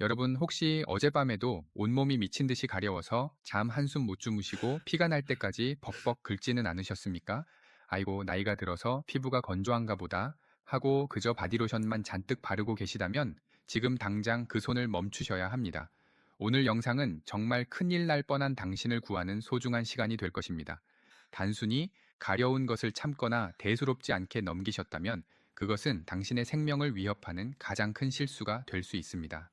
여러분 혹시 어젯밤에도 온몸이 미친 듯이 가려워서 잠 한숨 못 주무시고 피가 날 때까지 벅벅 긁지는 않으셨습니까? 아이고, 나이가 들어서 피부가 건조한가 보다 하고 그저 바디로션만 잔뜩 바르고 계시다면 지금 당장 그 손을 멈추셔야 합니다. 오늘 영상은 정말 큰일 날 뻔한 당신을 구하는 소중한 시간이 될 것입니다. 단순히 가려운 것을 참거나 대수롭지 않게 넘기셨다면 그것은 당신의 생명을 위협하는 가장 큰 실수가 될 수 있습니다.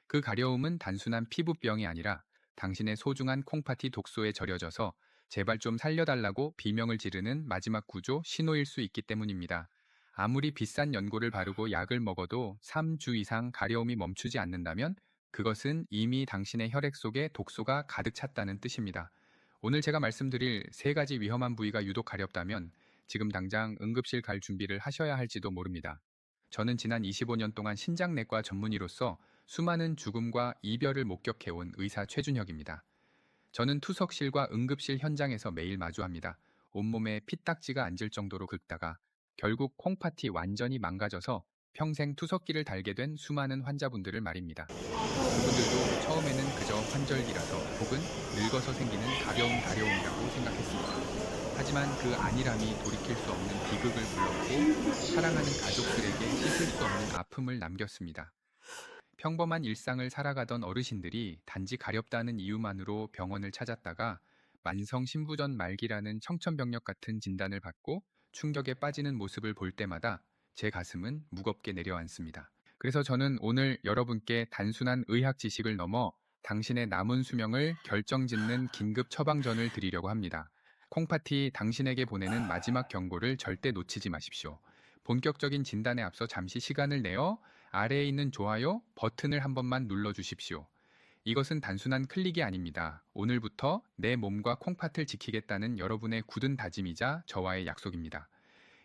그 가려움은 단순한 피부병이 아니라 당신의 소중한 콩팥이 독소에 절여져서 제발 좀 살려달라고 비명을 지르는 마지막 구조 신호일 수 있기 때문입니다. 아무리 비싼 연고를 바르고 약을 먹어도 3주 이상 가려움이 멈추지 않는다면 그것은 이미 당신의 혈액 속에 독소가 가득 찼다는 뜻입니다. 오늘 제가 말씀드릴 세 가지 위험한 부위가 유독 가렵다면 지금 당장 응급실 갈 준비를 하셔야 할지도 모릅니다. 저는 지난 25년 동안 신장내과 전문의로서 수많은 죽음과 이별을 목격해온 의사 최준혁입니다. 저는 투석실과 응급실 현장에서 매일 마주합니다. 온몸에 피딱지가 앉을 정도로 긁다가 결국 콩팥이 완전히 망가져서 평생 투석기를 달게 된 수많은 환자분들을 말입니다. 그분들도 처음에는 그저 환절기라서 혹은 늙어서 생기는 가벼운 가려움이라고 생각했습니다. 하지만 그 안일함이 돌이킬 수 없는 비극을 불렀고 사랑하는 가족들에게 씻을 수 없는 아픔을 남겼습니다. 평범한 일상을 살아가던 어르신들이 단지 가렵다는 이유만으로 병원을 찾았다가 만성 신부전 말기라는 청천벽력 같은 진단을 받고 충격에 빠지는 모습을 볼 때마다 제 가슴은 무겁게 내려앉습니다. 그래서 저는 오늘 여러분께 단순한 의학 지식을 넘어 당신의 남은 수명을 결정짓는 긴급 처방전을 드리려고 합니다. 콩파티 당신에게 보내는 마지막 경고를 절대 놓치지 마십시오. 본격적인 진단에 앞서 잠시 시간을 내어 아래에 있는 좋아요 버튼을 한 번만 눌러주십시오. 이것은 단순한 클릭이 아닙니다. 오늘부터 내 몸과 콩팥을 지키겠다는 여러분의 굳은 다짐이자 저와의 약속입니다.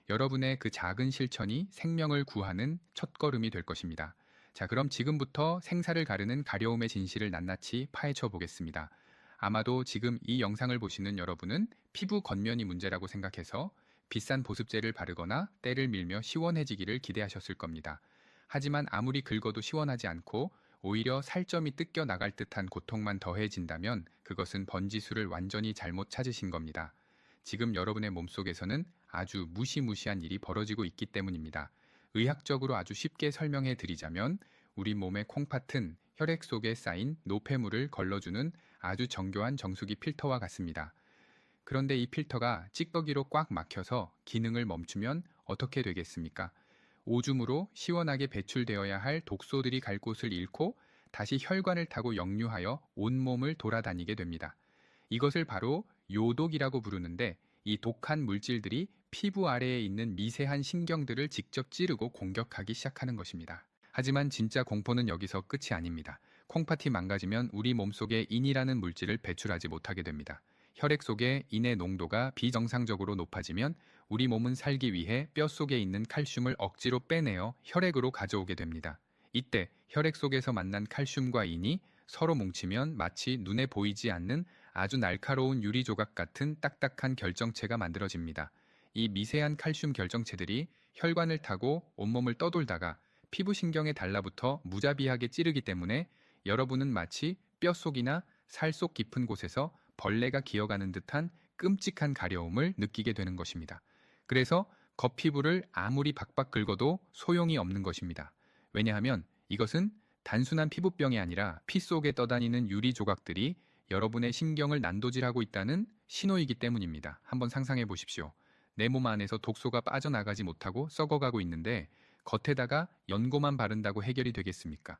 여러분의 그 작은 실천이 생명을 구하는 첫걸음이 될 것입니다. 자, 그럼 지금부터 생사를 가르는 가려움의 진실을 낱낱이 파헤쳐 보겠습니다. 아마도 지금 이 영상을 보시는 여러분은 피부 겉면이 문제라고 생각해서 비싼 보습제를 바르거나 때를 밀며 시원해지기를 기대하셨을 겁니다. 하지만 아무리 긁어도 시원하지 않고 오히려 살점이 뜯겨 나갈 듯한 고통만 더해진다면 그것은 번지수를 완전히 잘못 찾으신 겁니다. 지금 여러분의 몸속에서는 아주 무시무시한 일이 벌어지고 있기 때문입니다. 의학적으로 아주 쉽게 설명해 드리자면 우리 몸의 콩팥은 혈액 속에 쌓인 노폐물을 걸러주는 아주 정교한 정수기 필터와 같습니다. 그런데 이 필터가 찌꺼기로 꽉 막혀서 기능을 멈추면 어떻게 되겠습니까? 오줌으로 시원하게 배출되어야 할 독소들이 갈 곳을 잃고 다시 혈관을 타고 역류하여 온몸을 돌아다니게 됩니다. 이것을 바로 요독이라고 부르는데 이 독한 물질들이 피부 아래에 있는 미세한 신경들을 직접 찌르고 공격하기 시작하는 것입니다. 하지만 진짜 공포는 여기서 끝이 아닙니다. 콩팥이 망가지면 우리 몸속에 인이라는 물질을 배출하지 못하게 됩니다. 혈액 속의 인의 농도가 비정상적으로 높아지면 우리 몸은 살기 위해 뼈 속에 있는 칼슘을 억지로 빼내어 혈액으로 가져오게 됩니다. 이때 혈액 속에서 만난 칼슘과 인이 서로 뭉치면 마치 눈에 보이지 않는 아주 날카로운 유리 조각 같은 딱딱한 결정체가 만들어집니다. 이 미세한 칼슘 결정체들이 혈관을 타고 온몸을 떠돌다가 피부신경에 달라붙어 무자비하게 찌르기 때문에 여러분은 마치 뼛속이나 살 속 깊은 곳에서 벌레가 기어가는 듯한 끔찍한 가려움을 느끼게 되는 것입니다. 그래서 겉피부를 아무리 박박 긁어도 소용이 없는 것입니다. 왜냐하면 이것은 단순한 피부병이 아니라 피 속에 떠다니는 유리 조각들이 여러분의 신경을 난도질하고 있다는 신호이기 때문입니다. 한번 상상해 보십시오. 내 몸 안에서 독소가 빠져나가지 못하고 썩어가고 있는데 겉에다가 연고만 바른다고 해결이 되겠습니까?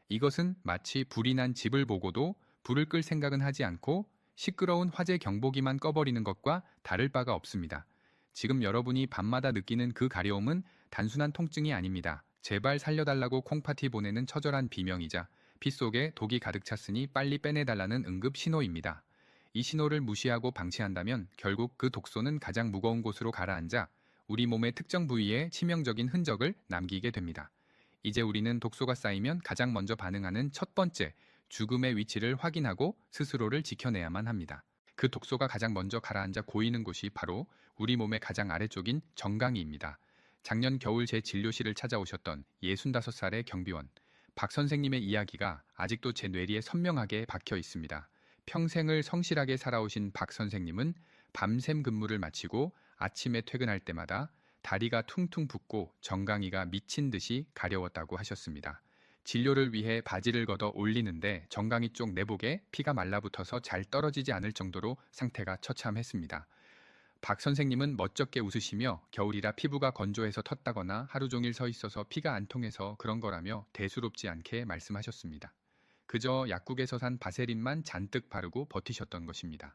이것은 마치 불이 난 집을 보고도 불을 끌 생각은 하지 않고 시끄러운 화재 경보기만 꺼버리는 것과 다를 바가 없습니다. 지금 여러분이 밤마다 느끼는 그 가려움은 단순한 통증이 아닙니다. 제발 살려달라고 콩팥이 보내는 처절한 비명이자 피 속에 독이 가득 찼으니 빨리 빼내달라는 응급 신호입니다. 이 신호를 무시하고 방치한다면 결국 그 독소는 가장 무거운 곳으로 가라앉아 우리 몸의 특정 부위에 치명적인 흔적을 남기게 됩니다. 이제 우리는 독소가 쌓이면 가장 먼저 반응하는 첫 번째, 죽음의 위치를 확인하고 스스로를 지켜내야만 합니다. 그 독소가 가장 먼저 가라앉아 고이는 곳이 바로 우리 몸의 가장 아래쪽인 정강이입니다. 작년 겨울 제 진료실을 찾아오셨던 65살의 경비원. 박 선생님의 이야기가 아직도 제 뇌리에 선명하게 박혀 있습니다. 평생을 성실하게 살아오신 박 선생님은 밤샘 근무를 마치고 아침에 퇴근할 때마다 다리가 퉁퉁 붓고 정강이가 미친 듯이 가려웠다고 하셨습니다. 진료를 위해 바지를 걷어 올리는데 정강이 쪽 내복에 피가 말라붙어서 잘 떨어지지 않을 정도로 상태가 처참했습니다. 박 선생님은 멋쩍게 웃으시며 겨울이라 피부가 건조해서 텄다거나 하루 종일 서 있어서 피가 안 통해서 그런 거라며 대수롭지 않게 말씀하셨습니다. 그저 약국에서 산 바세린만 잔뜩 바르고 버티셨던 것입니다.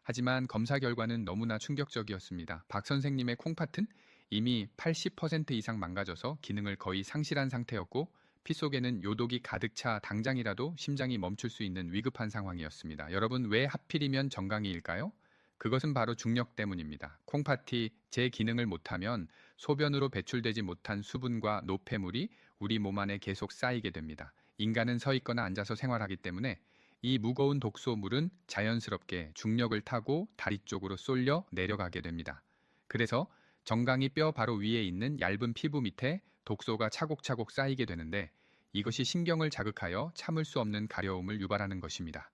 하지만 검사 결과는 너무나 충격적이었습니다. 박 선생님의 콩팥은 이미 80% 이상 망가져서 기능을 거의 상실한 상태였고 피 속에는 요독이 가득 차 당장이라도 심장이 멈출 수 있는 위급한 상황이었습니다. 여러분, 왜 하필이면 정강이일까요? 그것은 바로 중력 때문입니다. 콩팥이 제 기능을 못하면 소변으로 배출되지 못한 수분과 노폐물이 우리 몸 안에 계속 쌓이게 됩니다. 인간은 서 있거나 앉아서 생활하기 때문에 이 무거운 독소물은 자연스럽게 중력을 타고 다리 쪽으로 쏠려 내려가게 됩니다. 그래서 정강이 뼈 바로 위에 있는 얇은 피부 밑에 독소가 차곡차곡 쌓이게 되는데 이것이 신경을 자극하여 참을 수 없는 가려움을 유발하는 것입니다.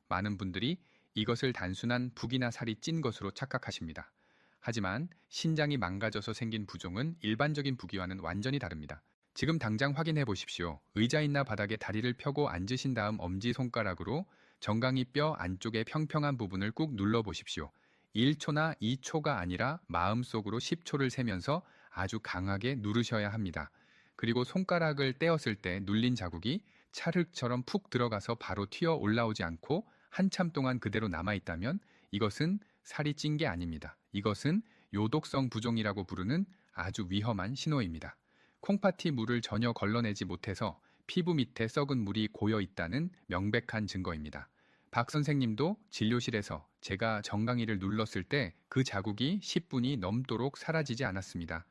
많은 분들이 이것을 단순한 붓이나 살이 찐 것으로 착각하십니다. 하지만 신장이 망가져서 생긴 부종은 일반적인 부기와는 완전히 다릅니다. 지금 당장 확인해 보십시오. 의자이나 바닥에 다리를 펴고 앉으신 다음 엄지손가락으로 정강이 뼈 안쪽의 평평한 부분을 꾹 눌러 보십시오. 1초나 2초가 아니라 마음속으로 10초를 세면서 아주 강하게 누르셔야 합니다. 그리고 손가락을 떼었을 때 눌린 자국이 찰흙처럼 푹 들어가서 바로 튀어 올라오지 않고 한참 동안 그대로 남아있다면 이것은 살이 찐 게 아닙니다. 이것은 요독성 부종이라고 부르는 아주 위험한 신호입니다. 콩팥이 물을 전혀 걸러내지 못해서 피부 밑에 썩은 물이 고여 있다는 명백한 증거입니다. 박 선생님도 진료실에서 제가 정강이를 눌렀을 때 그 자국이 10분이 넘도록 사라지지 않았습니다.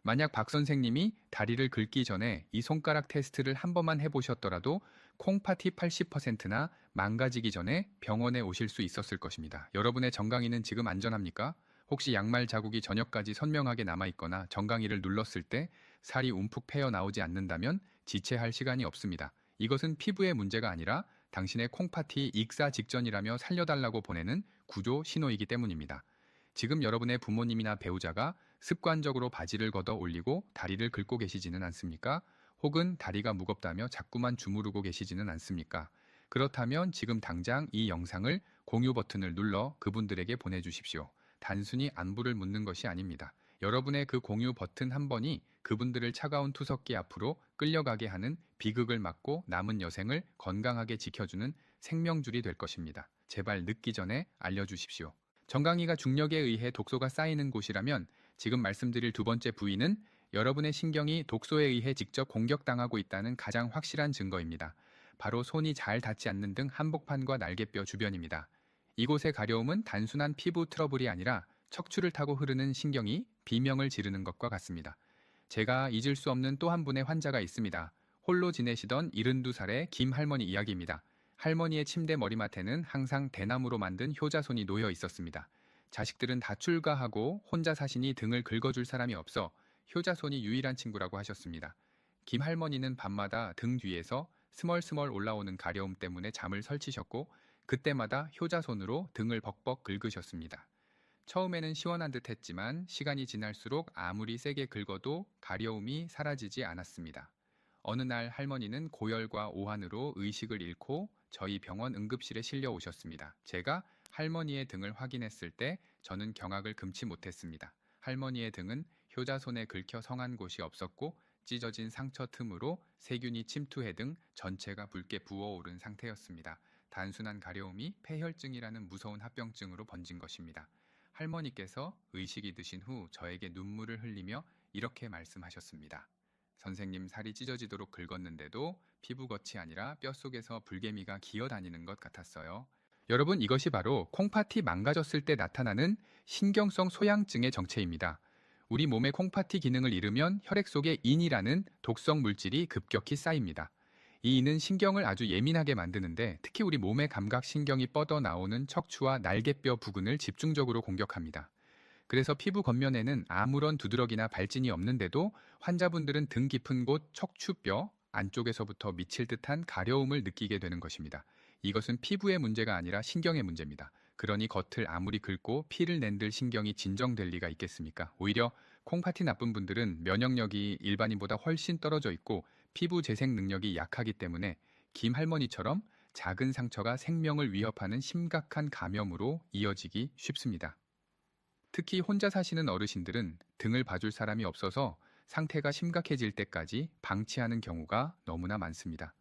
만약 박 선생님이 다리를 긁기 전에 이 손가락 테스트를 한 번만 해보셨더라도 콩팥이 80%나 망가지기 전에 병원에 오실 수 있었을 것입니다. 여러분의 정강이는 지금 안전합니까? 혹시 양말 자국이 저녁까지 선명하게 남아있거나 정강이를 눌렀을 때 살이 움푹 패여 나오지 않는다면 지체할 시간이 없습니다. 이것은 피부의 문제가 아니라 당신의 콩팥이 익사 직전이라며 살려달라고 보내는 구조 신호이기 때문입니다. 지금 여러분의 부모님이나 배우자가 습관적으로 바지를 걷어 올리고 다리를 긁고 계시지는 않습니까? 혹은 다리가 무겁다며 자꾸만 주무르고 계시지는 않습니까? 그렇다면 지금 당장 이 영상을 공유 버튼을 눌러 그분들에게 보내주십시오. 단순히 안부를 묻는 것이 아닙니다. 여러분의 그 공유 버튼 한 번이 그분들을 차가운 투석기 앞으로 끌려가게 하는 비극을 막고 남은 여생을 건강하게 지켜주는 생명줄이 될 것입니다. 제발 늦기 전에 알려주십시오. 정강이가 중력에 의해 독소가 쌓이는 곳이라면 지금 말씀드릴 두 번째 부위는 여러분의 신경이 독소에 의해 직접 공격당하고 있다는 가장 확실한 증거입니다. 바로 손이 잘 닿지 않는 등 한복판과 날개뼈 주변입니다. 이곳의 가려움은 단순한 피부 트러블이 아니라 척추를 타고 흐르는 신경이 비명을 지르는 것과 같습니다. 제가 잊을 수 없는 또 한 분의 환자가 있습니다. 홀로 지내시던 72살의 김 할머니 이야기입니다. 할머니의 침대 머리맡에는 항상 대나무로 만든 효자손이 놓여 있었습니다. 자식들은 다 출가하고 혼자 사시니 등을 긁어줄 사람이 없어 효자손이 유일한 친구라고 하셨습니다. 김 할머니는 밤마다 등 뒤에서 스멀스멀 올라오는 가려움 때문에 잠을 설치셨고 그때마다 효자손으로 등을 벅벅 긁으셨습니다. 처음에는 시원한 듯 했지만 시간이 지날수록 아무리 세게 긁어도 가려움이 사라지지 않았습니다. 어느 날 할머니는 고열과 오한으로 의식을 잃고 저희 병원 응급실에 실려 오셨습니다. 제가 할머니의 등을 확인했을 때 저는 경악을 금치 못했습니다. 할머니의 등은 효자손에 긁혀 성한 곳이 없었고 찢어진 상처 틈으로 세균이 침투해 등 전체가 붉게 부어오른 상태였습니다. 단순한 가려움이 폐혈증이라는 무서운 합병증으로 번진 것입니다. 할머니께서 의식이 드신 후 저에게 눈물을 흘리며 이렇게 말씀하셨습니다. 선생님, 살이 찢어지도록 긁었는데도 피부겉이 아니라 뼛속에서 불개미가 기어다니는 것 같았어요. 여러분, 이것이 바로 콩팥이 망가졌을 때 나타나는 신경성 소양증의 정체입니다. 우리 몸의 콩팥이 기능을 잃으면 혈액 속에 인이라는 독성 물질이 급격히 쌓입니다. 이 인은 신경을 아주 예민하게 만드는데 특히 우리 몸의 감각신경이 뻗어나오는 척추와 날개뼈 부근을 집중적으로 공격합니다. 그래서 피부 겉면에는 아무런 두드러기나 발진이 없는데도 환자분들은 등 깊은 곳 척추뼈, 안쪽에서부터 미칠 듯한 가려움을 느끼게 되는 것입니다. 이것은 피부의 문제가 아니라 신경의 문제입니다. 그러니 겉을 아무리 긁고 피를 낸들 신경이 진정될 리가 있겠습니까? 오히려 콩팥이 나쁜 분들은 면역력이 일반인보다 훨씬 떨어져 있고 피부 재생 능력이 약하기 때문에 김 할머니처럼 작은 상처가 생명을 위협하는 심각한 감염으로 이어지기 쉽습니다. 특히 혼자 사시는 어르신들은 등을 봐줄 사람이 없어서 상태가 심각해질 때까지 방치하는 경우가 너무나 많습니다.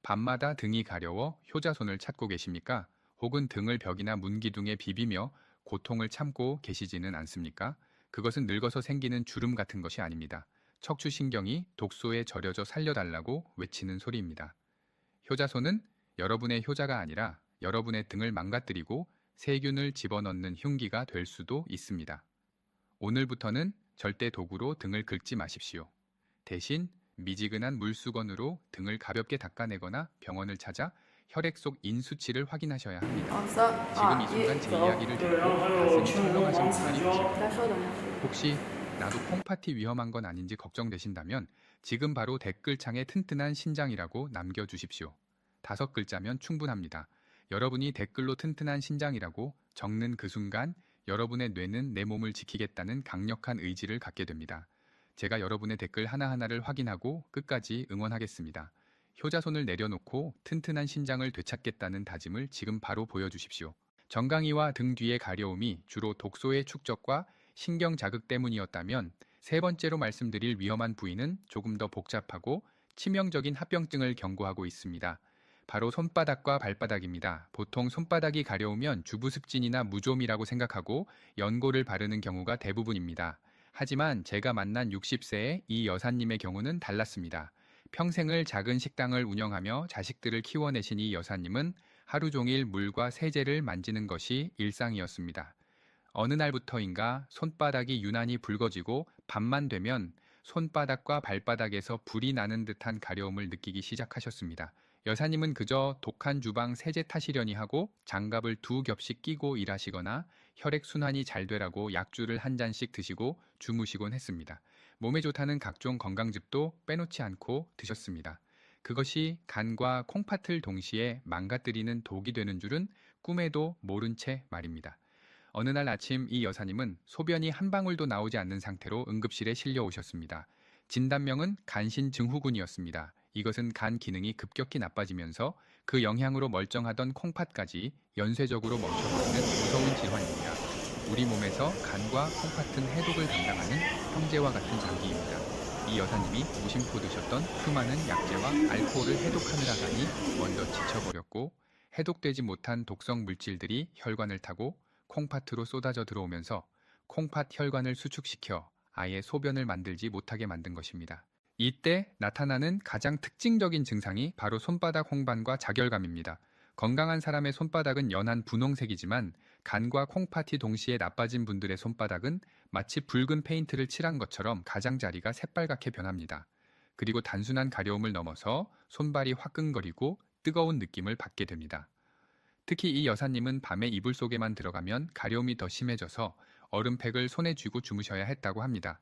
밤마다 등이 가려워 효자손을 찾고 계십니까? 혹은 등을 벽이나 문기둥에 비비며 고통을 참고 계시지는 않습니까? 그것은 늙어서 생기는 주름 같은 것이 아닙니다. 척추신경이 독소에 절여져 살려달라고 외치는 소리입니다. 효자손은 여러분의 효자가 아니라 여러분의 등을 망가뜨리고 세균을 집어넣는 흉기가 될 수도 있습니다. 오늘부터는 절대 도구로 등을 긁지 마십시오. 대신 미지근한 물수건으로 등을 가볍게 닦아내거나 병원을 찾아 혈액 속 인수치를 확인하셔야 합니다. 지금 이 순간 제 이야기를 듣고 가슴이 철렁하신 분들이 계십니다. 혹시 나도 콩팥이 위험한 건 아닌지 걱정되신다면 지금 바로 댓글창에 튼튼한 신장이라고 남겨주십시오. 5글자면 충분합니다. 여러분이 댓글로 튼튼한 신장이라고 적는 그 순간 여러분의 뇌는 내 몸을 지키겠다는 강력한 의지를 갖게 됩니다. 제가 여러분의 댓글 하나하나를 확인하고 끝까지 응원하겠습니다. 효자손을 내려놓고 튼튼한 신장을 되찾겠다는 다짐을 지금 바로 보여주십시오. 정강이와 등 뒤의 가려움이 주로 독소의 축적과 신경 자극 때문이었다면 세 번째로 말씀드릴 위험한 부위는 조금 더 복잡하고 치명적인 합병증을 경고하고 있습니다. 바로 손바닥과 발바닥입니다. 보통 손바닥이 가려우면 주부습진이나 무좀이라고 생각하고 연고를 바르는 경우가 대부분입니다. 하지만 제가 만난 60세의 이 여사님의 경우는 달랐습니다. 평생을 작은 식당을 운영하며 자식들을 키워내신 이 여사님은 하루 종일 물과 세제를 만지는 것이 일상이었습니다. 어느 날부터인가 손바닥이 유난히 붉어지고 밤만 되면 손바닥과 발바닥에서 불이 나는 듯한 가려움을 느끼기 시작하셨습니다. 여사님은 그저 독한 주방 세제 타시려니 하고 장갑을 2겹씩 끼고 일하시거나 혈액순환이 잘 되라고 약주를 한 잔씩 드시고 주무시곤 했습니다. 몸에 좋다는 각종 건강즙도 빼놓지 않고 드셨습니다. 그것이 간과 콩팥을 동시에 망가뜨리는 독이 되는 줄은 꿈에도 모른 채 말입니다. 어느 날 아침 이 여사님은 소변이 한 방울도 나오지 않는 상태로 응급실에 실려 오셨습니다. 진단명은 간신증후군이었습니다. 이것은 간 기능이 급격히 나빠지면서 그 영향으로 멀쩡하던 콩팥까지 연쇄적으로 멈춰버리는 무서운 질환입니다. 우리 몸에서 간과 콩팥은 해독을 담당하는 형제와 같은 장기입니다. 이 여사님이 무심코 드셨던 수많은 약재와 알코올을 해독하느라 간이 먼저 지쳐버렸고 해독되지 못한 독성 물질들이 혈관을 타고 콩팥으로 쏟아져 들어오면서 콩팥 혈관을 수축시켜 아예 소변을 만들지 못하게 만든 것입니다. 이때 나타나는 가장 특징적인 증상이 바로 손바닥 홍반과 자결감입니다. 건강한 사람의 손바닥은 연한 분홍색이지만 간과 콩팥이 동시에 나빠진 분들의 손바닥은 마치 붉은 페인트를 칠한 것처럼 가장자리가 새빨갛게 변합니다. 그리고 단순한 가려움을 넘어서 손발이 화끈거리고 뜨거운 느낌을 받게 됩니다. 특히 이 여사님은 밤에 이불 속에만 들어가면 가려움이 더 심해져서 얼음팩을 손에 쥐고 주무셔야 했다고 합니다.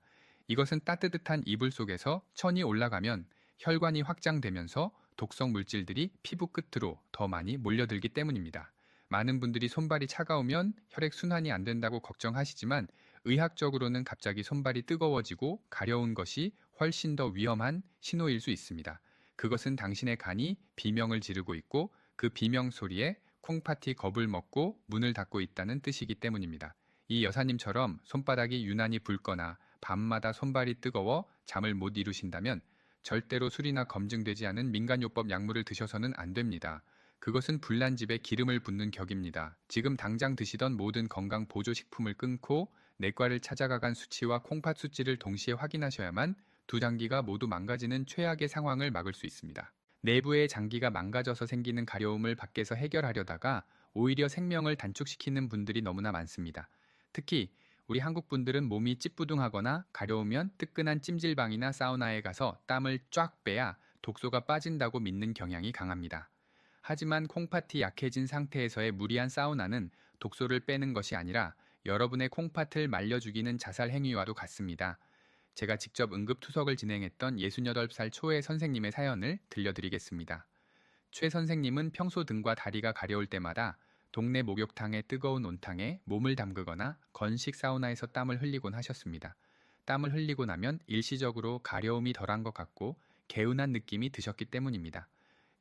이것은 따뜻한 이불 속에서 천이 올라가면 혈관이 확장되면서 독성 물질들이 피부 끝으로 더 많이 몰려들기 때문입니다. 많은 분들이 손발이 차가우면 혈액 순환이 안 된다고 걱정하시지만 의학적으로는 갑자기 손발이 뜨거워지고 가려운 것이 훨씬 더 위험한 신호일 수 있습니다. 그것은 당신의 간이 비명을 지르고 있고 그 비명 소리에 콩팥이 겁을 먹고 문을 닫고 있다는 뜻이기 때문입니다. 이 여사님처럼 손바닥이 유난히 붉거나 밤마다 손발이 뜨거워 잠을 못 이루신다면 절대로 술이나 검증되지 않은 민간요법 약물을 드셔서는 안 됩니다. 그것은 불난집에 기름을 붓는 격입니다. 지금 당장 드시던 모든 건강 보조식품을 끊고 내과를 찾아가간 수치와 콩팥 수치를 동시에 확인하셔야만 두 장기가 모두 망가지는 최악의 상황을 막을 수 있습니다. 내부의 장기가 망가져서 생기는 가려움을 밖에서 해결하려다가 오히려 생명을 단축시키는 분들이 너무나 많습니다. 특히 우리 한국 분들은 몸이 찌뿌둥하거나 가려우면 뜨끈한 찜질방이나 사우나에 가서 땀을 쫙 빼야 독소가 빠진다고 믿는 경향이 강합니다. 하지만 콩팥이 약해진 상태에서의 무리한 사우나는 독소를 빼는 것이 아니라 여러분의 콩팥을 말려 죽이는 자살 행위와도 같습니다. 제가 직접 응급투석을 진행했던 68살 초의 선생님의 사연을 들려드리겠습니다. 최 선생님은 평소 등과 다리가 가려울 때마다 동네 목욕탕의 뜨거운 온탕에 몸을 담그거나 건식 사우나에서 땀을 흘리곤 하셨습니다. 땀을 흘리고 나면 일시적으로 가려움이 덜한 것 같고 개운한 느낌이 드셨기 때문입니다.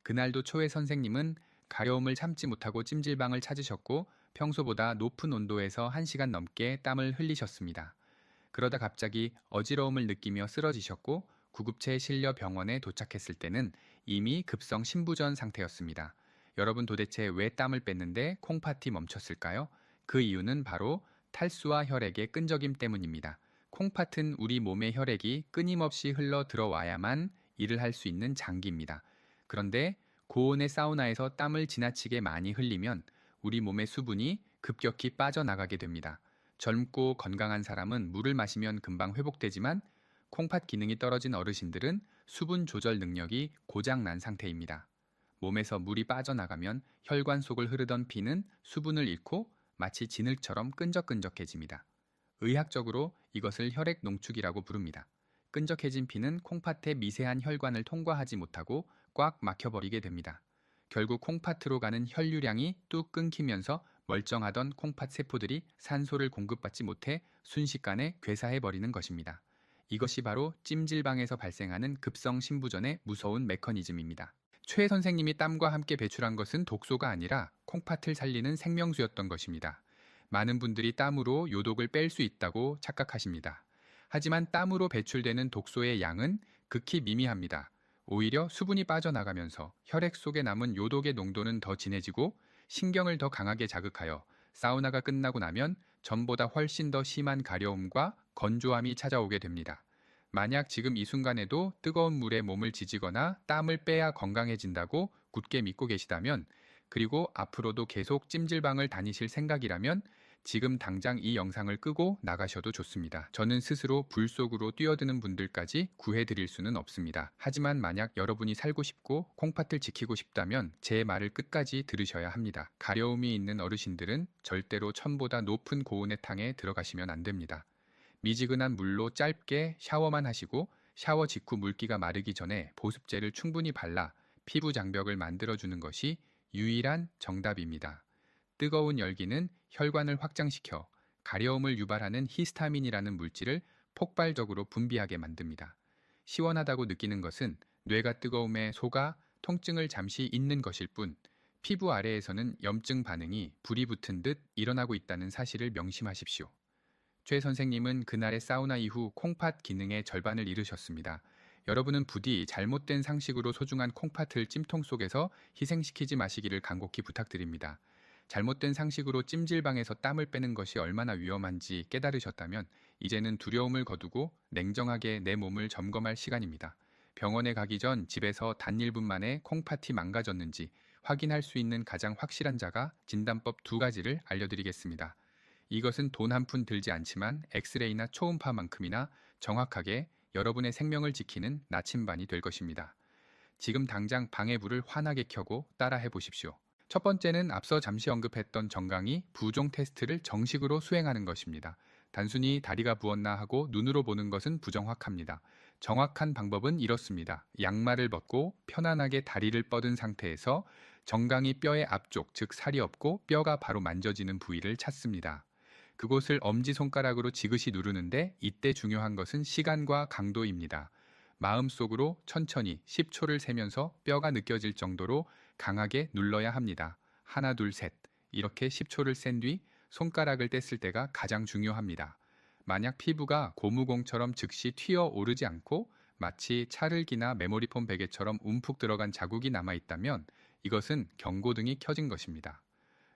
그날도 초회 선생님은 가려움을 참지 못하고 찜질방을 찾으셨고 평소보다 높은 온도에서 1시간 넘게 땀을 흘리셨습니다. 그러다 갑자기 어지러움을 느끼며 쓰러지셨고 구급차에 실려 병원에 도착했을 때는 이미 급성 심부전 상태였습니다. 여러분 도대체 왜 땀을 뺐는데 콩팥이 멈췄을까요? 그 이유는 바로 탈수와 혈액의 끈적임 때문입니다. 콩팥은 우리 몸의 혈액이 끊임없이 흘러 들어와야만 일을 할 수 있는 장기입니다. 그런데 고온의 사우나에서 땀을 지나치게 많이 흘리면 우리 몸의 수분이 급격히 빠져나가게 됩니다. 젊고 건강한 사람은 물을 마시면 금방 회복되지만 콩팥 기능이 떨어진 어르신들은 수분 조절 능력이 고장난 상태입니다. 몸에서 물이 빠져나가면 혈관 속을 흐르던 피는 수분을 잃고 마치 진흙처럼 끈적끈적해집니다. 의학적으로 이것을 혈액 농축이라고 부릅니다. 끈적해진 피는 콩팥의 미세한 혈관을 통과하지 못하고 꽉 막혀버리게 됩니다. 결국 콩팥으로 가는 혈류량이 뚝 끊기면서 멀쩡하던 콩팥 세포들이 산소를 공급받지 못해 순식간에 괴사해버리는 것입니다. 이것이 바로 찜질방에서 발생하는 급성 심부전의 무서운 메커니즘입니다. 최 선생님이 땀과 함께 배출한 것은 독소가 아니라 콩팥을 살리는 생명수였던 것입니다. 많은 분들이 땀으로 요독을 뺄 수 있다고 착각하십니다. 하지만 땀으로 배출되는 독소의 양은 극히 미미합니다. 오히려 수분이 빠져나가면서 혈액 속에 남은 요독의 농도는 더 진해지고 신경을 더 강하게 자극하여 사우나가 끝나고 나면 전보다 훨씬 더 심한 가려움과 건조함이 찾아오게 됩니다. 만약 지금 이 순간에도 뜨거운 물에 몸을 지지거나 땀을 빼야 건강해진다고 굳게 믿고 계시다면, 그리고 앞으로도 계속 찜질방을 다니실 생각이라면 지금 당장 이 영상을 끄고 나가셔도 좋습니다. 저는 스스로 불 속으로 뛰어드는 분들까지 구해드릴 수는 없습니다. 하지만 만약 여러분이 살고 싶고 콩팥을 지키고 싶다면 제 말을 끝까지 들으셔야 합니다. 가려움이 있는 어르신들은 절대로 천보다 높은 고온의 탕에 들어가시면 안 됩니다. 미지근한 물로 짧게 샤워만 하시고 샤워 직후 물기가 마르기 전에 보습제를 충분히 발라 피부 장벽을 만들어주는 것이 유일한 정답입니다. 뜨거운 열기는 혈관을 확장시켜 가려움을 유발하는 히스타민이라는 물질을 폭발적으로 분비하게 만듭니다. 시원하다고 느끼는 것은 뇌가 뜨거움에 속아 통증을 잠시 잊는 것일 뿐, 피부 아래에서는 염증 반응이 불이 붙은 듯 일어나고 있다는 사실을 명심하십시오. 최 선생님은 그날의 사우나 이후 콩팥 기능의 절반을 잃으셨습니다. 여러분은 부디 잘못된 상식으로 소중한 콩팥을 찜통 속에서 희생시키지 마시기를 간곡히 부탁드립니다. 잘못된 상식으로 찜질방에서 땀을 빼는 것이 얼마나 위험한지 깨달으셨다면 이제는 두려움을 거두고 냉정하게 내 몸을 점검할 시간입니다. 병원에 가기 전 집에서 단 1분 만에 콩팥이 망가졌는지 확인할 수 있는 가장 확실한 자가 진단법 2가지를 알려드리겠습니다. 이것은 돈 한 푼 들지 않지만 엑스레이나 초음파만큼이나 정확하게 여러분의 생명을 지키는 나침반이 될 것입니다. 지금 당장 방의 불을 환하게 켜고 따라해 보십시오. 첫 번째는 앞서 잠시 언급했던 정강이 부종 테스트를 정식으로 수행하는 것입니다. 단순히 다리가 부었나 하고 눈으로 보는 것은 부정확합니다. 정확한 방법은 이렇습니다. 양말을 벗고 편안하게 다리를 뻗은 상태에서 정강이 뼈의 앞쪽, 즉 살이 없고 뼈가 바로 만져지는 부위를 찾습니다. 그곳을 엄지손가락으로 지그시 누르는데 이때 중요한 것은 시간과 강도입니다. 마음속으로 천천히 10초를 세면서 뼈가 느껴질 정도로 강하게 눌러야 합니다. 하나, 둘, 셋. 이렇게 10초를 센 뒤 손가락을 뗐을 때가 가장 중요합니다. 만약 피부가 고무공처럼 즉시 튀어 오르지 않고 마치 찰흙이나 메모리폼 베개처럼 움푹 들어간 자국이 남아있다면 이것은 경고등이 켜진 것입니다.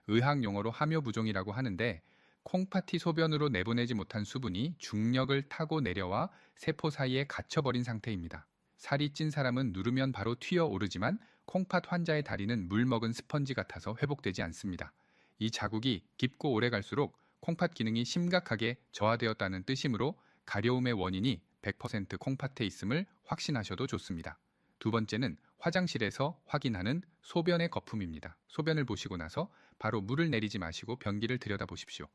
의학 용어로 함유부종이라고 하는데 콩팥이 소변으로 내보내지 못한 수분이 중력을 타고 내려와 세포 사이에 갇혀버린 상태입니다. 살이 찐 사람은 누르면 바로 튀어 오르지만 콩팥 환자의 다리는 물 먹은 스펀지 같아서 회복되지 않습니다. 이 자국이 깊고 오래 갈수록 콩팥 기능이 심각하게 저하되었다는 뜻이므로 가려움의 원인이 100% 콩팥에 있음을 확신하셔도 좋습니다. 두 번째는 화장실에서 확인하는 소변의 거품입니다. 소변을 보시고 나서 바로 물을 내리지 마시고 변기를 들여다보십시오.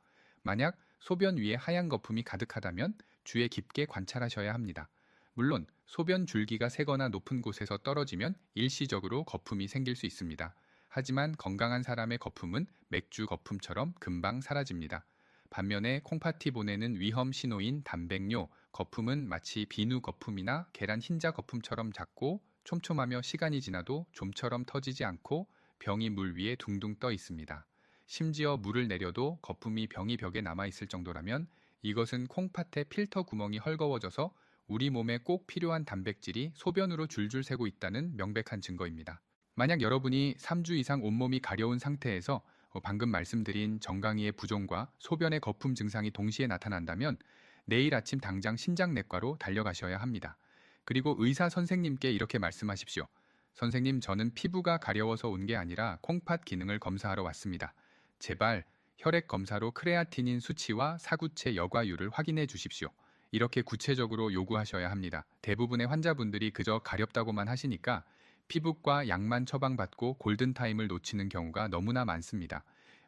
만약 소변 위에 하얀 거품이 가득하다면 주에 깊게 관찰하셔야 합니다. 물론 소변 줄기가 새거나 높은 곳에서 떨어지면 일시적으로 거품이 생길 수 있습니다. 하지만 건강한 사람의 거품은 맥주 거품처럼 금방 사라집니다. 반면에 콩팥이 보내는 위험 신호인 단백뇨, 거품은 마치 비누 거품이나 계란 흰자 거품처럼 작고 촘촘하며 시간이 지나도 좀처럼 터지지 않고 병이 물 위에 둥둥 떠 있습니다. 심지어 물을 내려도 거품이 병이 벽에 남아있을 정도라면 이것은 콩팥의 필터 구멍이 헐거워져서 우리 몸에 꼭 필요한 단백질이 소변으로 줄줄 새고 있다는 명백한 증거입니다. 만약 여러분이 3주 이상 온몸이 가려운 상태에서 방금 말씀드린 정강이의 부종과 소변의 거품 증상이 동시에 나타난다면 내일 아침 당장 신장내과로 달려가셔야 합니다. 그리고 의사 선생님께 이렇게 말씀하십시오. 선생님, 저는 피부가 가려워서 온 게 아니라 콩팥 기능을 검사하러 왔습니다. 제발 혈액 검사로 크레아티닌 수치와 사구체 여과율을 확인해 주십시오. 이렇게 구체적으로 요구하셔야 합니다. 대부분의 환자분들이 그저 가렵다고만 하시니까 피부과 약만 처방받고 골든타임을 놓치는 경우가 너무나 많습니다.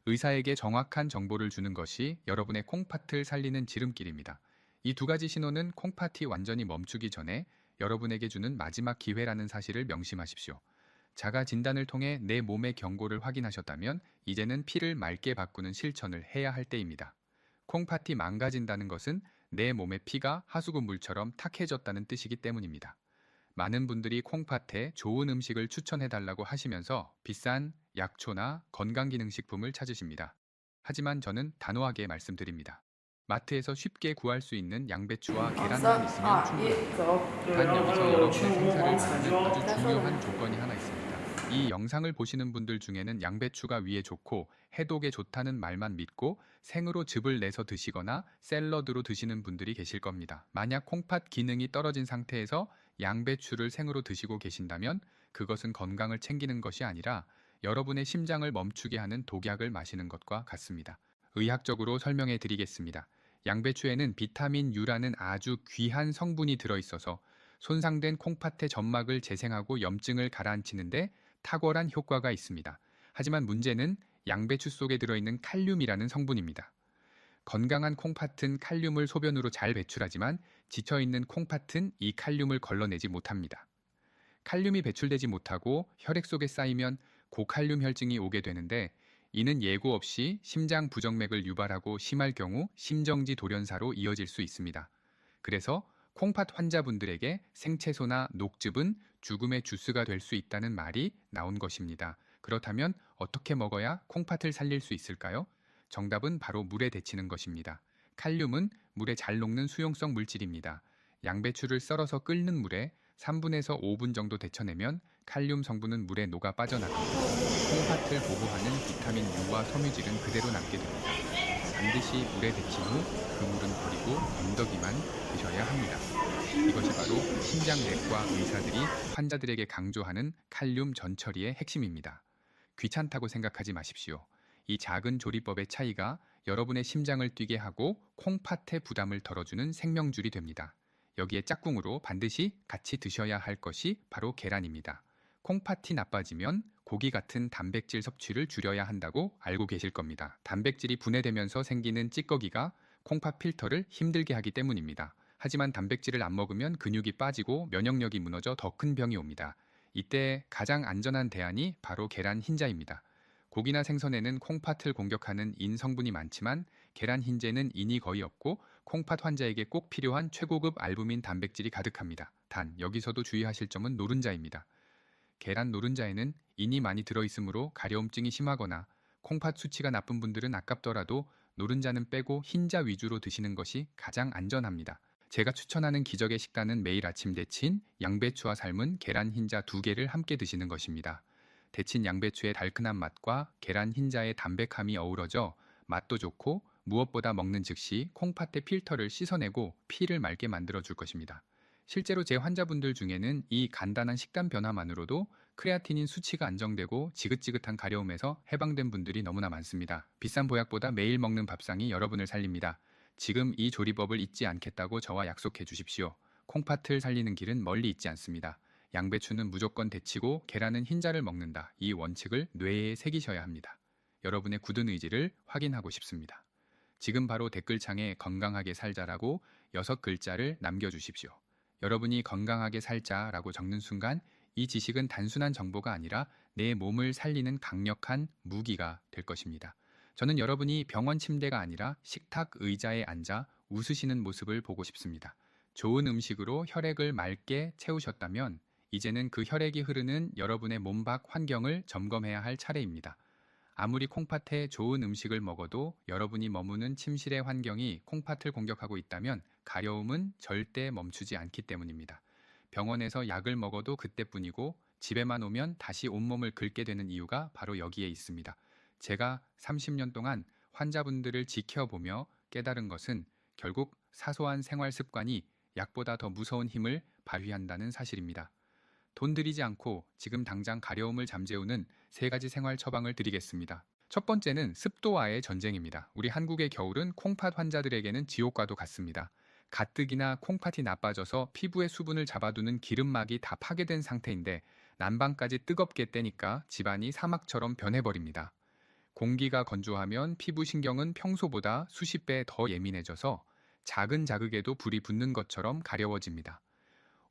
의사에게 정확한 정보를 주는 것이 여러분의 콩팥을 살리는 지름길입니다. 이 두 가지 신호는 콩팥이 완전히 멈추기 전에 여러분에게 주는 마지막 기회라는 사실을 명심하십시오. 자가 진단을 통해 내 몸의 경고를 확인하셨다면 이제는 피를 맑게 바꾸는 실천을 해야 할 때입니다. 콩팥이 망가진다는 것은 내 몸의 피가 하수구 물처럼 탁해졌다는 뜻이기 때문입니다. 많은 분들이 콩팥에 좋은 음식을 추천해달라고 하시면서 비싼 약초나 건강기능식품을 찾으십니다. 하지만 저는 단호하게 말씀드립니다. 마트에서 쉽게 구할 수 있는 양배추와 계란만 있으면 충분합니다. 단 여기서 여러분의 생사를 가르는 아주 중요한 조건이 하나 있습니다. 이 영상을 보시는 분들 중에는 양배추가 위에 좋고 해독에 좋다는 말만 믿고 생으로 즙을 내서 드시거나 샐러드로 드시는 분들이 계실 겁니다. 만약 콩팥 기능이 떨어진 상태에서 양배추를 생으로 드시고 계신다면 그것은 건강을 챙기는 것이 아니라 여러분의 심장을 멈추게 하는 독약을 마시는 것과 같습니다. 의학적으로 설명해 드리겠습니다. 양배추에는 비타민 U라는 아주 귀한 성분이 들어있어서 손상된 콩팥의 점막을 재생하고 염증을 가라앉히는데 탁월한 효과가 있습니다. 하지만 문제는 양배추 속에 들어있는 칼륨이라는 성분입니다. 건강한 콩팥은 칼륨을 소변으로 잘 배출하지만 지쳐있는 콩팥은 이 칼륨을 걸러내지 못합니다. 칼륨이 배출되지 못하고 혈액 속에 쌓이면 고칼륨 혈증이 오게 되는데 이는 예고 없이 심장 부정맥을 유발하고 심할 경우 심정지 돌연사로 이어질 수 있습니다. 그래서 콩팥 환자분들에게 생채소나 녹즙은 죽음의 주스가 될 수 있다는 말이 나온 것입니다. 그렇다면 어떻게 먹어야 콩팥을 살릴 수 있을까요? 정답은 바로 물에 데치는 것입니다. 칼륨은 물에 잘 녹는 수용성 물질입니다. 양배추를 썰어서 끓는 물에 3분에서 5분 정도 데쳐내면 칼륨 성분은 물에 녹아 빠져나가고 콩팥을 보호하는 비타민 U와 섬유질은 그대로 남게 됩니다. 반드시 물에 데친 후 그 물은 버리고 건더기만 드셔야 합니다. 이것이 바로 심장내과 의사들이 환자들에게 강조하는 칼륨 전처리의 핵심입니다. 귀찮다고 생각하지 마십시오. 이 작은 조리법의 차이가 여러분의 심장을 뛰게 하고 콩팥의 부담을 덜어주는 생명줄이 됩니다. 여기에 짝꿍으로 반드시 같이 드셔야 할 것이 바로 계란입니다. 콩팥이 나빠지면 고기 같은 단백질 섭취를 줄여야 한다고 알고 계실 겁니다. 단백질이 분해되면서 생기는 찌꺼기가 콩팥 필터를 힘들게 하기 때문입니다. 하지만 단백질을 안 먹으면 근육이 빠지고 면역력이 무너져 더 큰 병이 옵니다. 이때 가장 안전한 대안이 바로 계란 흰자입니다. 고기나 생선에는 콩팥을 공격하는 인 성분이 많지만 계란 흰자에는 인이 거의 없고 콩팥 환자에게 꼭 필요한 최고급 알부민 단백질이 가득합니다. 단 여기서도 주의하실 점은 노른자입니다. 계란 노른자에는 인이 많이 들어있으므로 가려움증이 심하거나 콩팥 수치가 나쁜 분들은 아깝더라도 노른자는 빼고 흰자 위주로 드시는 것이 가장 안전합니다. 제가 추천하는 기적의 식단은 매일 아침 데친 양배추와 삶은 계란 흰자 2개를 함께 드시는 것입니다. 데친 양배추의 달큰한 맛과 계란 흰자의 담백함이 어우러져 맛도 좋고 무엇보다 먹는 즉시 콩팥의 필터를 씻어내고 피를 맑게 만들어줄 것입니다. 실제로 제 환자분들 중에는 이 간단한 식단 변화만으로도 크레아티닌 수치가 안정되고 지긋지긋한 가려움에서 해방된 분들이 너무나 많습니다. 비싼 보약보다 매일 먹는 밥상이 여러분을 살립니다. 지금 이 조리법을 잊지 않겠다고 저와 약속해 주십시오. 콩팥을 살리는 길은 멀리 있지 않습니다. 양배추는 무조건 데치고 계란은 흰자를 먹는다. 이 원칙을 뇌에 새기셔야 합니다. 여러분의 굳은 의지를 확인하고 싶습니다. 지금 바로 댓글창에 건강하게 살자라고 6글자를 남겨주십시오. 여러분이 건강하게 살자라고 적는 순간 이 지식은 단순한 정보가 아니라 내 몸을 살리는 강력한 무기가 될 것입니다. 저는 여러분이 병원 침대가 아니라 식탁 의자에 앉아 웃으시는 모습을 보고 싶습니다. 좋은 음식으로 혈액을 맑게 채우셨다면 이제는 그 혈액이 흐르는 여러분의 몸 밖 환경을 점검해야 할 차례입니다. 아무리 콩팥에 좋은 음식을 먹어도 여러분이 머무는 침실의 환경이 콩팥을 공격하고 있다면 가려움은 절대 멈추지 않기 때문입니다. 병원에서 약을 먹어도 그때뿐이고 집에만 오면 다시 온몸을 긁게 되는 이유가 바로 여기에 있습니다. 제가 30년 동안 환자분들을 지켜보며 깨달은 것은 결국 사소한 생활 습관이 약보다 더 무서운 힘을 발휘한다는 사실입니다. 돈 들이지 않고 지금 당장 가려움을 잠재우는 3가지 생활 처방을 드리겠습니다. 첫 번째는 습도와의 전쟁입니다. 우리 한국의 겨울은 콩팥 환자들에게는 지옥과도 같습니다. 가뜩이나 콩팥이 나빠져서 피부의 수분을 잡아두는 기름막이 다 파괴된 상태인데 난방까지 뜨겁게 떼니까 집안이 사막처럼 변해버립니다. 공기가 건조하면 피부 신경은 평소보다 수십 배 더 예민해져서 작은 자극에도 불이 붙는 것처럼 가려워집니다.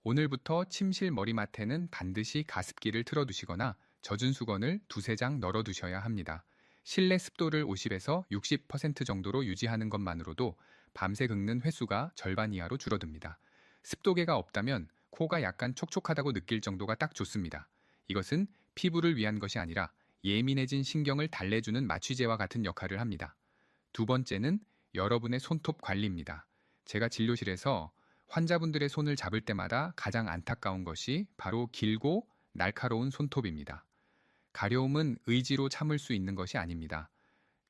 오늘부터 침실 머리맡에는 반드시 가습기를 틀어두시거나 젖은 수건을 2~3장 널어두셔야 합니다. 실내 습도를 50에서 60% 정도로 유지하는 것만으로도 밤새 긁는 횟수가 절반 이하로 줄어듭니다. 습도계가 없다면 코가 약간 촉촉하다고 느낄 정도가 딱 좋습니다. 이것은 피부를 위한 것이 아니라 예민해진 신경을 달래주는 마취제와 같은 역할을 합니다. 두 번째는 여러분의 손톱 관리입니다. 제가 진료실에서 환자분들의 손을 잡을 때마다 가장 안타까운 것이 바로 길고 날카로운 손톱입니다. 가려움은 의지로 참을 수 있는 것이 아닙니다.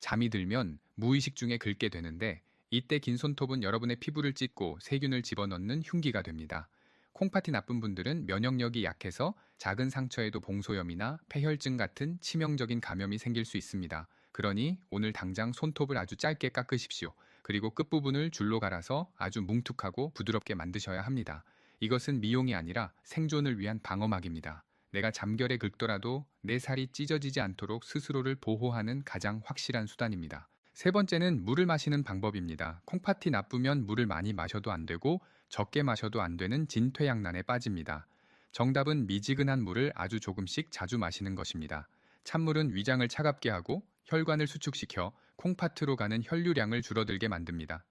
잠이 들면 무의식 중에 긁게 되는데 이때 긴 손톱은 여러분의 피부를 찢고 세균을 집어넣는 흉기가 됩니다. 콩팥이 나쁜 분들은 면역력이 약해서 작은 상처에도 봉소염이나 폐혈증 같은 치명적인 감염이 생길 수 있습니다. 그러니 오늘 당장 손톱을 아주 짧게 깎으십시오. 그리고 끝부분을 줄로 갈아서 아주 뭉툭하고 부드럽게 만드셔야 합니다. 이것은 미용이 아니라 생존을 위한 방어막입니다. 내가 잠결에 긁더라도 내 살이 찢어지지 않도록 스스로를 보호하는 가장 확실한 수단입니다. 세 번째는 물을 마시는 방법입니다. 콩팥이 나쁘면 물을 많이 마셔도 안 되고 적게 마셔도 안 되는 진퇴양난에 빠집니다. 정답은 미지근한 물을 아주 조금씩 자주 마시는 것입니다. 찬물은 위장을 차갑게 하고 혈관을 수축시켜 콩팥으로 가는 혈류량을 줄어들게 만듭니다.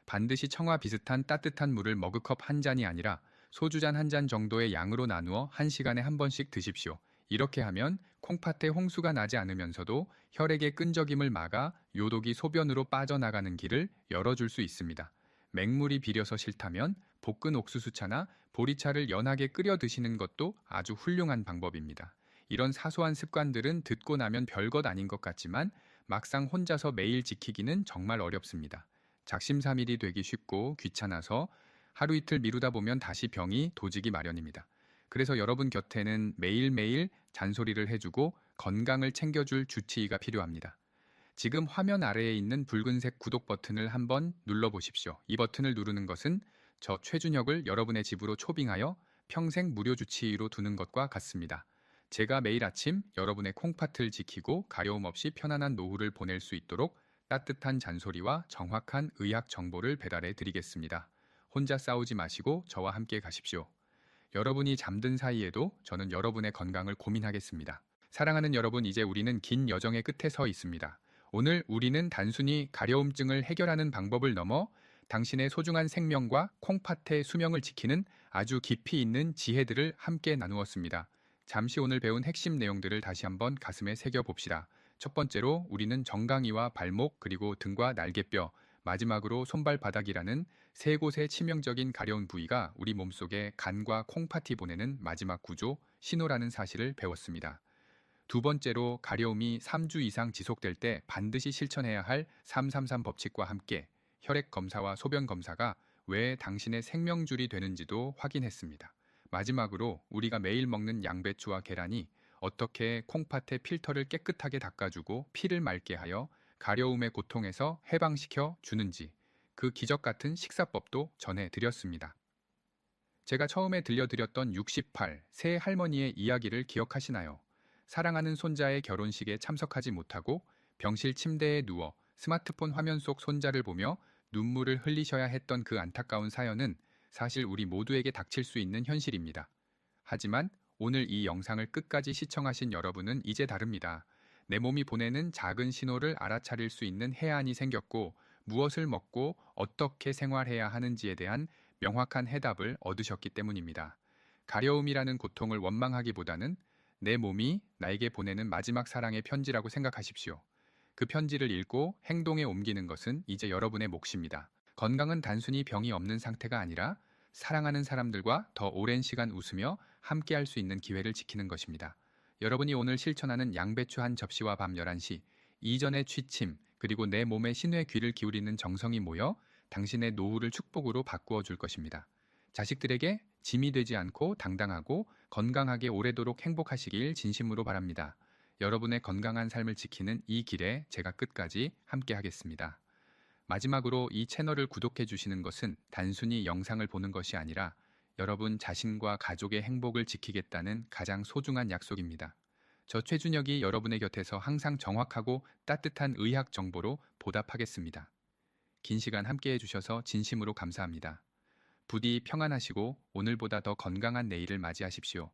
반드시 청아 비슷한 따뜻한 물을 머그컵 한 잔이 아니라 소주잔 한 잔 정도의 양으로 나누어 1시간에 한 번씩 드십시오. 이렇게 하면 콩팥에 홍수가 나지 않으면서도 혈액의 끈적임을 막아 요독이 소변으로 빠져나가는 길을 열어줄 수 있습니다. 맹물이 비려서 싫다면 볶은 옥수수차나 보리차를 연하게 끓여 드시는 것도 아주 훌륭한 방법입니다. 이런 사소한 습관들은 듣고 나면 별것 아닌 것 같지만 막상 혼자서 매일 지키기는 정말 어렵습니다. 작심삼일이 되기 쉽고 귀찮아서 하루 이틀 미루다 보면 다시 병이 도지기 마련입니다. 그래서 여러분 곁에는 매일매일 잔소리를 해주고 건강을 챙겨줄 주치의가 필요합니다. 지금 화면 아래에 있는 붉은색 구독 버튼을 한번 눌러보십시오. 이 버튼을 누르는 것은 저 최준혁을 여러분의 집으로 초빙하여 평생 무료 주치의로 두는 것과 같습니다. 제가 매일 아침 여러분의 콩팥을 지키고 가려움 없이 편안한 노후를 보낼 수 있도록 따뜻한 잔소리와 정확한 의학 정보를 배달해 드리겠습니다. 혼자 싸우지 마시고 저와 함께 가십시오. 여러분이 잠든 사이에도 저는 여러분의 건강을 고민하겠습니다. 사랑하는 여러분, 이제 우리는 긴 여정의 끝에 서 있습니다. 오늘 우리는 단순히 가려움증을 해결하는 방법을 넘어 당신의 소중한 생명과 콩팥의 수명을 지키는 아주 깊이 있는 지혜들을 함께 나누었습니다. 잠시 오늘 배운 핵심 내용들을 다시 한번 가슴에 새겨봅시다. 첫 번째로 우리는 정강이와 발목 그리고 등과 날개뼈, 마지막으로 손발바닥이라는 3곳의 치명적인 가려운 부위가 우리 몸속에 간과 콩팥이 보내는 마지막 구조, 신호라는 사실을 배웠습니다. 두 번째로 가려움이 3주 이상 지속될 때 반드시 실천해야 할 333 법칙과 함께 혈액 검사와 소변 검사가 왜 당신의 생명줄이 되는지도 확인했습니다. 마지막으로 우리가 매일 먹는 양배추와 계란이 어떻게 콩팥의 필터를 깨끗하게 닦아주고 피를 맑게 하여 가려움의 고통에서 해방시켜 주는지 그 기적 같은 식사법도 전해드렸습니다. 제가 처음에 들려드렸던 68, 새 할머니의 이야기를 기억하시나요? 사랑하는 손자의 결혼식에 참석하지 못하고 병실 침대에 누워 스마트폰 화면 속 손자를 보며 눈물을 흘리셔야 했던 그 안타까운 사연은 사실 우리 모두에게 닥칠 수 있는 현실입니다. 하지만 오늘 이 영상을 끝까지 시청하신 여러분은 이제 다릅니다. 내 몸이 보내는 작은 신호를 알아차릴 수 있는 해안이 생겼고, 무엇을 먹고 어떻게 생활해야 하는지에 대한 명확한 해답을 얻으셨기 때문입니다. 가려움이라는 고통을 원망하기보다는 내 몸이 나에게 보내는 마지막 사랑의 편지라고 생각하십시오. 그 편지를 읽고 행동에 옮기는 것은 이제 여러분의 몫입니다. 건강은 단순히 병이 없는 상태가 아니라 사랑하는 사람들과 더 오랜 시간 웃으며 함께 할 수 있는 기회를 지키는 것입니다. 여러분이 오늘 실천하는 양배추 한 접시와 밤 11시, 이전의 취침, 그리고 내 몸의 신호에 귀를 기울이는 정성이 모여 당신의 노후를 축복으로 바꾸어 줄 것입니다. 자식들에게 짐이 되지 않고 당당하고 건강하게 오래도록 행복하시길 진심으로 바랍니다. 여러분의 건강한 삶을 지키는 이 길에 제가 끝까지 함께 하겠습니다. 마지막으로 이 채널을 구독해 주시는 것은 단순히 영상을 보는 것이 아니라 여러분 자신과 가족의 행복을 지키겠다는 가장 소중한 약속입니다. 저 최준혁이 여러분의 곁에서 항상 정확하고 따뜻한 의학 정보로 보답하겠습니다. 긴 시간 함께 해주셔서 진심으로 감사합니다. 부디 평안하시고 오늘보다 더 건강한 내일을 맞이하십시오.